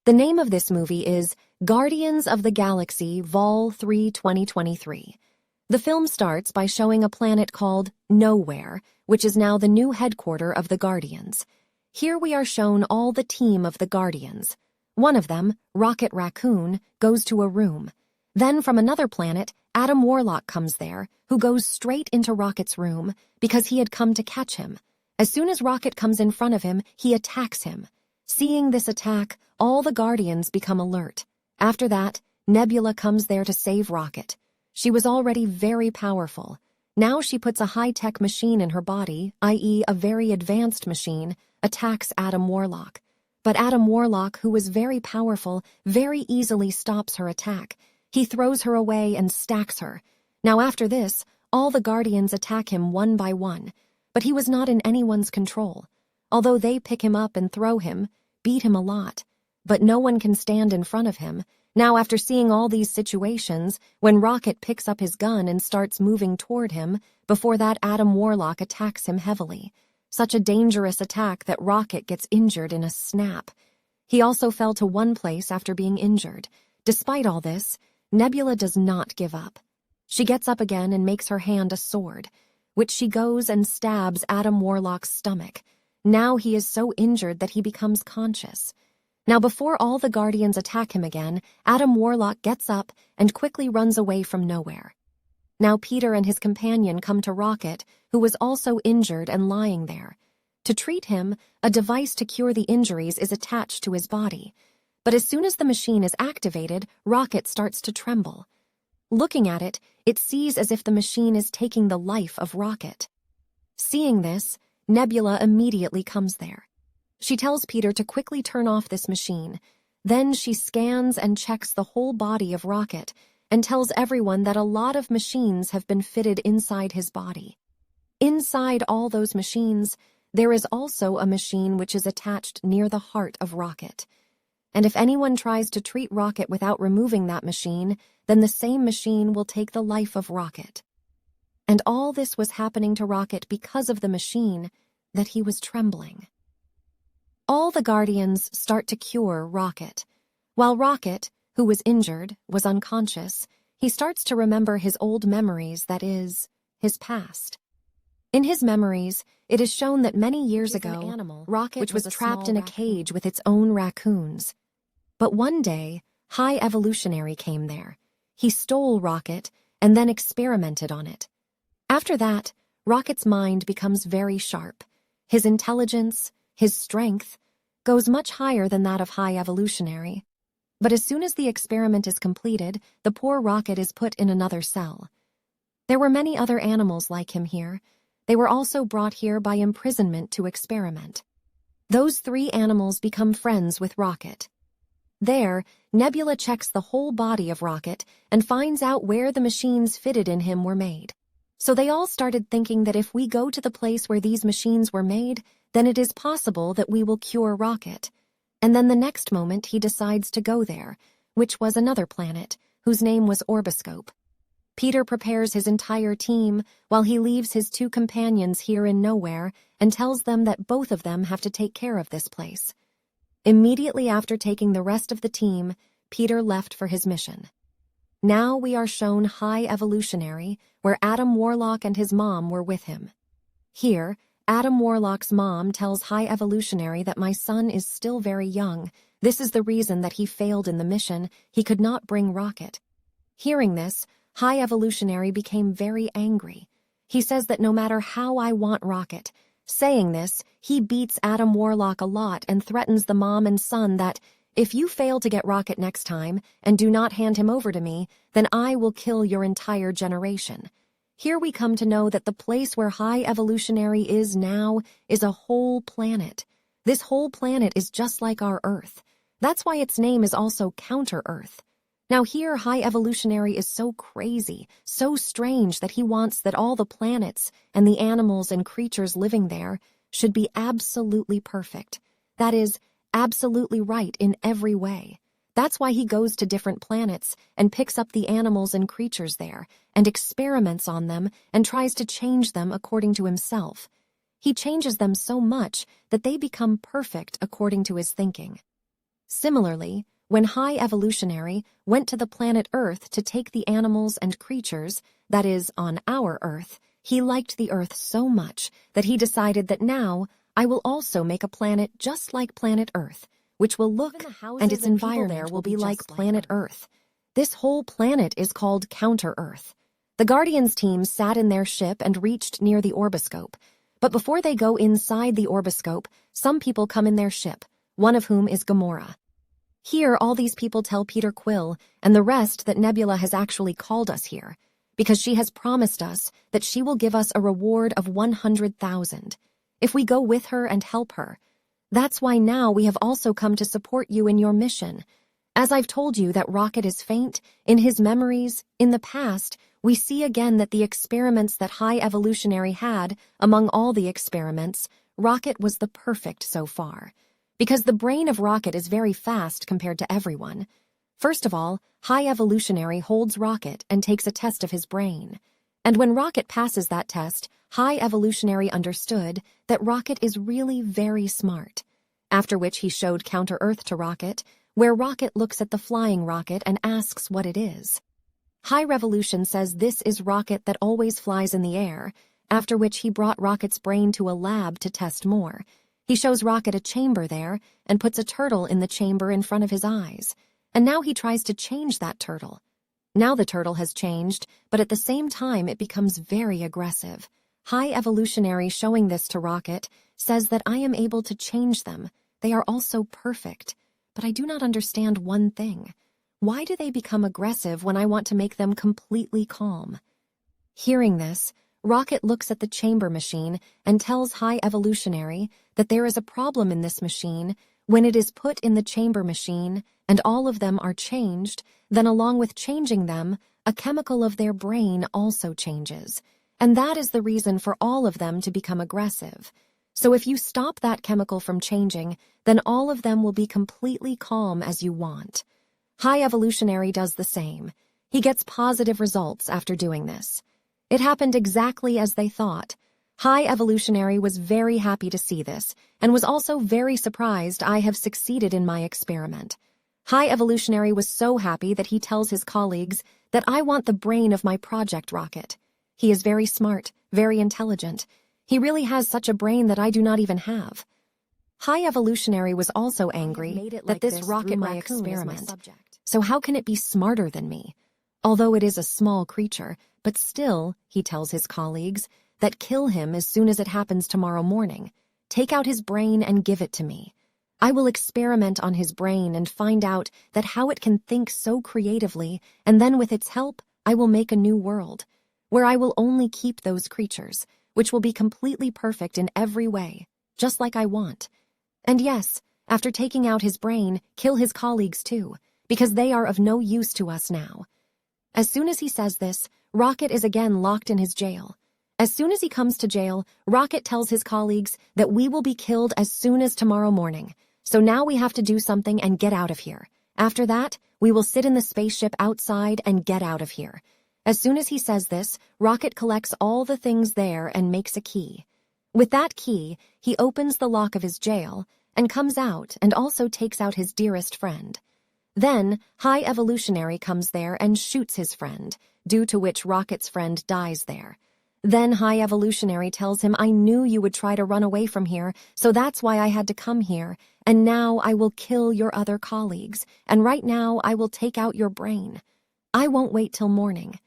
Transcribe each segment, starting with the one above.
The name of this movie is Guardians of the Galaxy Vol. 3 2023. The film starts by showing a planet called Nowhere, which is now the new headquarters of the Guardians. Here we are shown all the team of the Guardians. One of them, Rocket Raccoon, goes to a room. Then from another planet, Adam Warlock comes there, who goes straight into Rocket's room because he had come to catch him. As soon as Rocket comes in front of him, he attacks him. Seeing this attack, all the Guardians become alert. After that, Nebula comes there to save Rocket. She was already very powerful. Now she puts a high-tech machine in her body, i.e. a very advanced machine, attacks Adam Warlock. But Adam Warlock, who was very powerful, very easily stops her attack. He throws her away and stacks her. Now after this, all the Guardians attack him one by one, but he was not in anyone's control. Although they pick him up and throw him, beat him a lot, but no one can stand in front of him. Now after seeing all these situations, when Rocket picks up his gun and starts moving toward him, before that Adam Warlock attacks him heavily. Such a dangerous attack that Rocket gets injured in a snap. He also fell to one place after being injured. Despite all this, Nebula does not give up. She gets up again and makes her hand a sword, which she goes and stabs Adam Warlock's stomach. Now he is so injured that he becomes conscious. Now before all the Guardians attack him again, Adam Warlock gets up and quickly runs away from Nowhere. Now Peter and his companion come to Rocket, who was also injured and lying there. To treat him, a device to cure the injuries is attached to his body. But as soon as the machine is activated, Rocket starts to tremble. Looking at it, it sees as if the machine is taking the life of Rocket. Seeing this, Nebula immediately comes there. She tells Peter to quickly turn off this machine. Then she scans and checks the whole body of Rocket and tells everyone that a lot of machines have been fitted inside his body. Inside all those machines, there is also a machine which is attached near the heart of Rocket. And if anyone tries to treat Rocket without removing that machine, then the same machine will take the life of Rocket. And all this was happening to Rocket because of the machine, that he was trembling. All the Guardians start to cure Rocket. While Rocket, who was injured, was unconscious, he starts to remember his old memories, that is, his past. In his memories, it is shown that many years ago, Rocket which was trapped in a cage with its own raccoons. But one day, High Evolutionary came there. He stole Rocket and then experimented on it. After that, Rocket's mind becomes very sharp. His intelligence, his strength, goes much higher than that of High Evolutionary. But as soon as the experiment is completed, the poor Rocket is put in another cell. There were many other animals like him here. They were also brought here by imprisonment to experiment. Those 3 animals become friends with Rocket. There, Nebula checks the whole body of Rocket and finds out where the machines fitted in him were made. So they all started thinking that if we go to the place where these machines were made, then it is possible that we will cure Rocket. And then the next moment he decides to go there, which was another planet, whose name was Orbiscope. Peter prepares his entire team while he leaves his 2 companions here in Nowhere and tells them that both of them have to take care of this place. Immediately after taking the rest of the team, Peter left for his mission. Now we are shown High Evolutionary, where Adam Warlock and his mom were with him. Here, Adam Warlock's mom tells High Evolutionary that my son is still very young. This is the reason that he failed in the mission. He could not bring Rocket. Hearing this, High Evolutionary became very angry. He says that no matter how I want Rocket. Saying this, he beats Adam Warlock a lot and threatens the mom and son that, if you fail to get Rocket next time and do not hand him over to me, then I will kill your entire generation. Here we come to know that the place where High Evolutionary is now is a whole planet. This whole planet is just like our Earth. That's why its name is also Counter-Earth. Now here, High Evolutionary is so crazy, so strange that he wants that all the planets and the animals and creatures living there should be absolutely perfect. That is, absolutely right in every way. That's why he goes to different planets and picks up the animals and creatures there and experiments on them and tries to change them according to himself. He changes them so much that they become perfect according to his thinking. Similarly, when High Evolutionary went to the planet Earth to take the animals and creatures, that is, on our Earth, he liked the Earth so much that he decided that now I will also make a planet just like planet Earth, which will look and its environment there will be like planet Earth. This whole planet is called Counter-Earth. The Guardians team sat in their ship and reached near the orboscope. But before they go inside the orboscope, some people come in their ship, one of whom is Gamora. Here, all these people tell Peter Quill and the rest that Nebula has actually called us here, because she has promised us that she will give us a reward of 100,000 if we go with her and help her. That's why now we have also come to support you in your mission. As I've told you that Rocket is faint, in his memories, in the past, we see again that the experiments that High Evolutionary had, among all the experiments, Rocket was the perfect so far. Because the brain of Rocket is very fast compared to everyone. First of all, High Evolutionary holds Rocket and takes a test of his brain. And when Rocket passes that test, High Evolutionary understood that Rocket is really very smart. After which he showed Counter-Earth to Rocket, where Rocket looks at the flying rocket and asks what it is. High Revolution says this is Rocket that always flies in the air, after which he brought Rocket's brain to a lab to test more. He shows Rocket a chamber there and puts a turtle in the chamber in front of his eyes. And now he tries to change that turtle. Now the turtle has changed, but at the same time it becomes very aggressive. High Evolutionary showing this to Rocket says that I am able to change them. They are also perfect. But I do not understand one thing. Why do they become aggressive when I want to make them completely calm? Hearing this, Rocket looks at the chamber machine and tells High Evolutionary that there is a problem in this machine. When it is put in the chamber machine and all of them are changed, then along with changing them, a chemical of their brain also changes. And that is the reason for all of them to become aggressive. So if you stop that chemical from changing, then all of them will be completely calm as you want. High Evolutionary does the same. He gets positive results after doing this. It happened exactly as they thought. High Evolutionary was very happy to see this, and was also very surprised I have succeeded in my experiment. High Evolutionary was so happy that he tells his colleagues that I want the brain of my project Rocket. He is very smart, very intelligent. He really has such a brain that I do not even have. High Evolutionary was also angry that this Rocket my experiment. So how can it be smarter than me? Although it is a small creature, but still, he tells his colleagues, that kill him as soon as it happens tomorrow morning. Take out his brain and give it to me. I will experiment on his brain and find out that how it can think so creatively, and then with its help, I will make a new world, where I will only keep those creatures, which will be completely perfect in every way, just like I want. And yes, after taking out his brain, kill his colleagues too, because they are of no use to us now. As soon as he says this, Rocket is again locked in his jail. As soon as he comes to jail, Rocket tells his colleagues that we will be killed as soon as tomorrow morning. So now we have to do something and get out of here. After that, we will sit in the spaceship outside and get out of here. As soon as he says this, Rocket collects all the things there and makes a key. With that key, he opens the lock of his jail and comes out and also takes out his dearest friend. Then, High Evolutionary comes there and shoots his friend, due to which Rocket's friend dies there. Then High Evolutionary tells him, I knew you would try to run away from here, so that's why I had to come here, and now I will kill your other colleagues, and right now I will take out your brain. I won't wait till morning.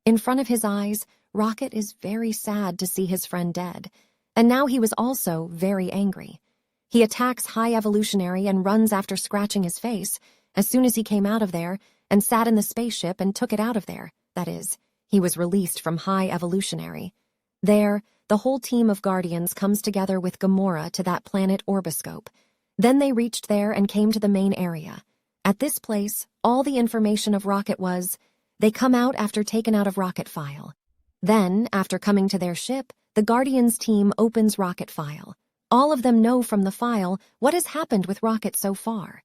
In front of his eyes, Rocket is very sad to see his friend dead, and now he was also very angry. He attacks High Evolutionary and runs after scratching his face, as soon as he came out of there, and sat in the spaceship and took it out of there, that is, he was released from High Evolutionary. There, the whole team of Guardians comes together with Gamora to that planet orboscope. Then they reached there and came to the main area. At this place, all the information of Rocket was, they come out after taken out of Rocket file. Then, after coming to their ship, the Guardians team opens Rocket file. All of them know from the file what has happened with Rocket so far.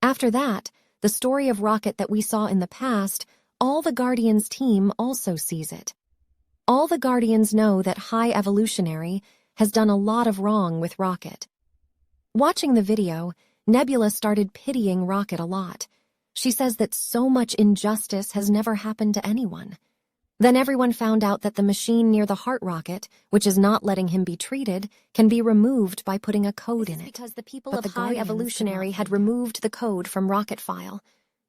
After that, the story of Rocket that we saw in the past, all the Guardians team also sees it. All the Guardians know that High Evolutionary has done a lot of wrong with Rocket. Watching the video, Nebula started pitying Rocket a lot. She says that so much injustice has never happened to anyone. Then everyone found out that the machine near the heart rocket, which is not letting him be treated, can be removed by putting a code in it. Because the people But of the High Guardians Evolutionary could not had find removed the code from Rocket file.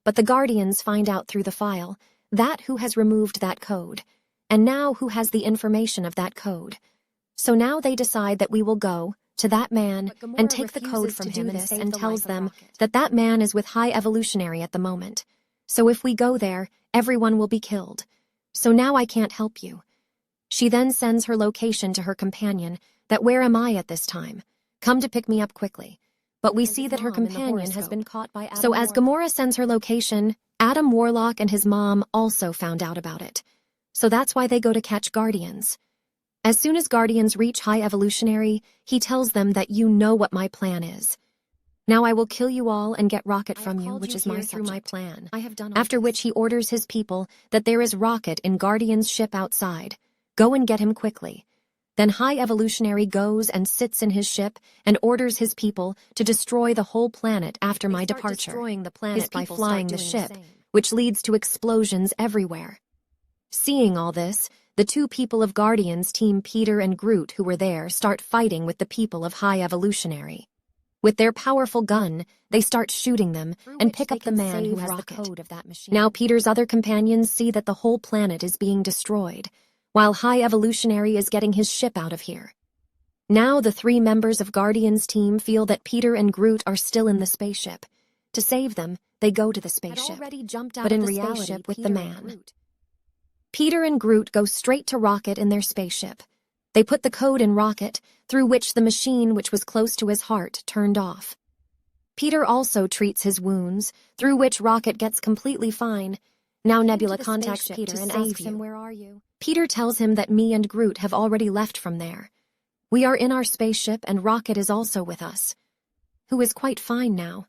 But the Guardians find out through the file that who has removed that code, and now who has the information of that code. So now they decide that we will go to that man and take the code from him and tells them that that man is with High Evolutionary at the moment. So if we go there, everyone will be killed. So now I can't help you. She then sends her location to her companion that where am I at this time? Come to pick me up quickly. But we see that her companion has been caught by Adam. So as Gamora sends her location, Adam Warlock and his mom also found out about it. So that's why they go to catch Guardians. As soon as Guardians reach High Evolutionary, he tells them that you know what my plan is. Now I will kill you all and get Rocket from you, which is my plan. I have done After which he orders his people that there is Rocket in Guardian's ship outside. Go and get him quickly. Then High Evolutionary goes and sits in his ship and orders his people to destroy the whole planet after my departure. Destroying the planet By flying the ship, which leads to explosions everywhere. Seeing all this, the two people of Guardians, Team Peter and Groot, who were there, start fighting with the people of High Evolutionary. With their powerful gun, they start shooting them and pick up the man who has the code of that machine. Now Peter's other companions see that the whole planet is being destroyed, while High Evolutionary is getting his ship out of here. Now the three members of Guardians' team feel that Peter and Groot are still in the spaceship. To save them, they go to the spaceship, but in reality with the man. Peter and Groot go straight to Rocket in their spaceship. They put the code in Rocket, through which the machine which was close to his heart turned off. Peter also treats his wounds, through which Rocket gets completely fine. Now Nebula contacts Peter and asks him, "Where are you?" Peter tells him that me and Groot have already left from there. We are in our spaceship and Rocket is also with us, who is quite fine now.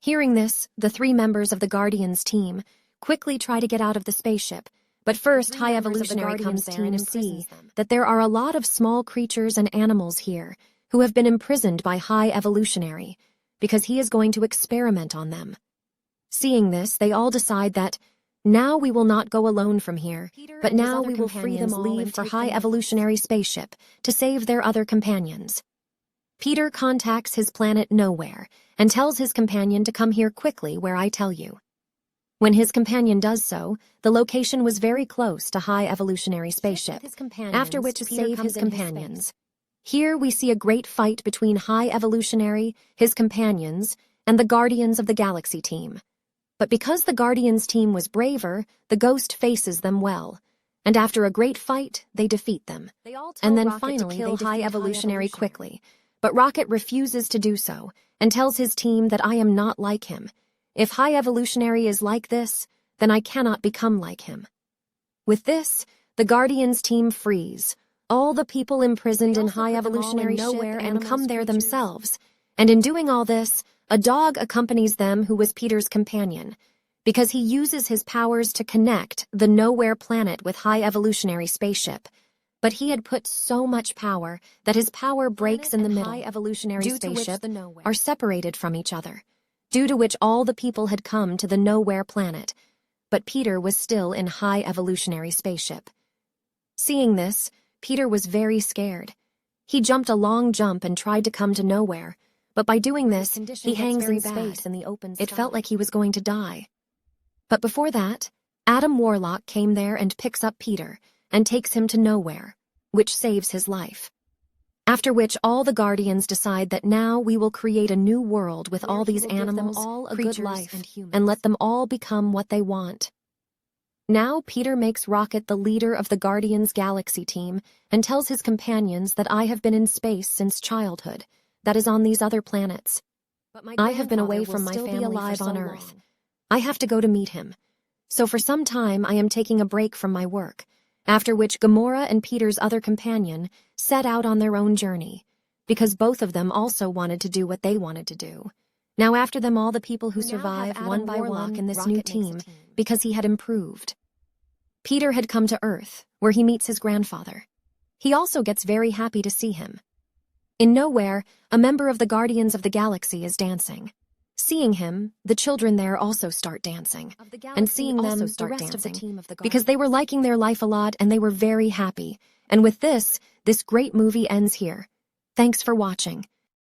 Hearing this, the three members of the Guardians team quickly try to get out of the spaceship, but first High Evolutionary comes there and see that there are a lot of small creatures and animals here who have been imprisoned by High Evolutionary because he is going to experiment on them. Seeing this, they all decide that now we will not go alone from here, but now we will free them all leave for High Evolutionary spaceship to save their other companions. Peter contacts his planet Nowhere and tells his companion to come here quickly where I tell you. When his companion does so, the location was very close to High Evolutionary spaceship, after which to save his companions. Here we see a great fight between High Evolutionary, his companions, and the Guardians of the Galaxy team. But because the Guardians team was braver, the Ghost faces them well, and after a great fight, they defeat them. And then finally they High Evolutionary quickly, but Rocket refuses to do so, and tells his team that I am not like him. If High Evolutionary is like this, then I cannot become like him. With this, the Guardians team frees all the people imprisoned in High Evolutionary Nowhere and come there themselves. And in doing all this, a dog accompanies them who was Peter's companion, because he uses his powers to connect the Nowhere planet with High Evolutionary spaceship. But he had put so much power that his power breaks in the middle. High Evolutionary spaceship are separated from each other, due to which all the people had come to the Nowhere planet, but Peter was still in High Evolutionary spaceship. Seeing this, Peter was very scared. He jumped a long jump and tried to come to Nowhere, but by doing this, he hangs in space in the open sky. It felt like he was going to die. But before that, Adam Warlock came there and picks up Peter and takes him to Nowhere, which saves his life. After which all the Guardians decide that now we will create a new world with all these animals, creatures, good life, and let them all become what they want. Now Peter makes Rocket the leader of the Guardians Galaxy team and tells his companions that I have been in space since childhood, that is on these other planets. But I have been away from my family alive on Earth. I have to go to meet him. So for some time I am taking a break from my work, after which Gamora and Peter's other companion set out on their own journey, because both of them also wanted to do what they wanted to do. Now after them all the people who survive one by one in this new team, because he had improved. Peter had come to Earth, where he meets his grandfather. He also gets very happy to see him. In Nowhere, a member of the Guardians of the Galaxy is dancing. Seeing him, the children there also start dancing. And seeing them, the rest of the team of the Guardians. Because they were liking their life a lot and they were very happy. And with this great movie ends here. Thanks for watching.